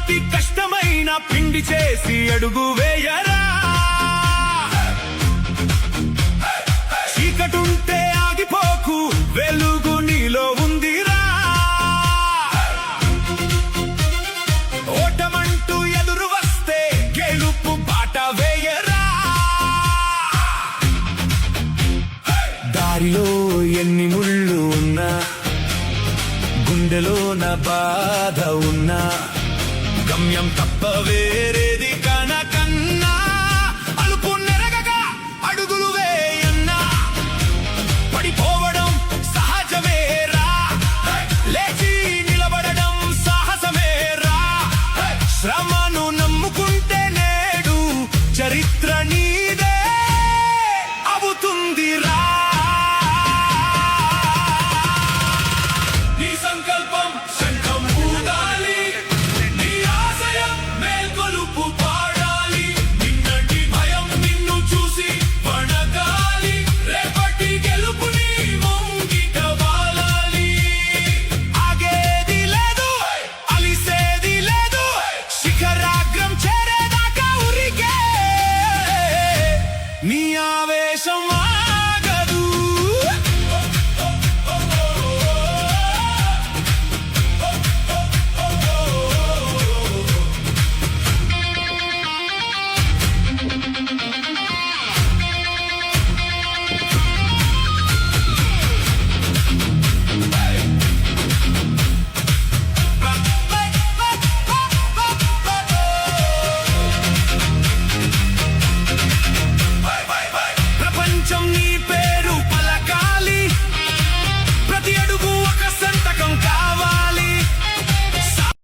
అతి కష్టమైన పిండి చేసి అడుగు వేయరా. చీకటుంటే ఆగిపోకు, వెలుగు నీలో ఉందిరా. ఓటమంటూ ఎదురు వస్తే గెలుపు బాట వేయరా. దారిలో ఎన్ని ముళ్ళు ఉన్నా, గుండెలో నా బాధ ఉన్నా, గమ్యం తప్ప వేరేది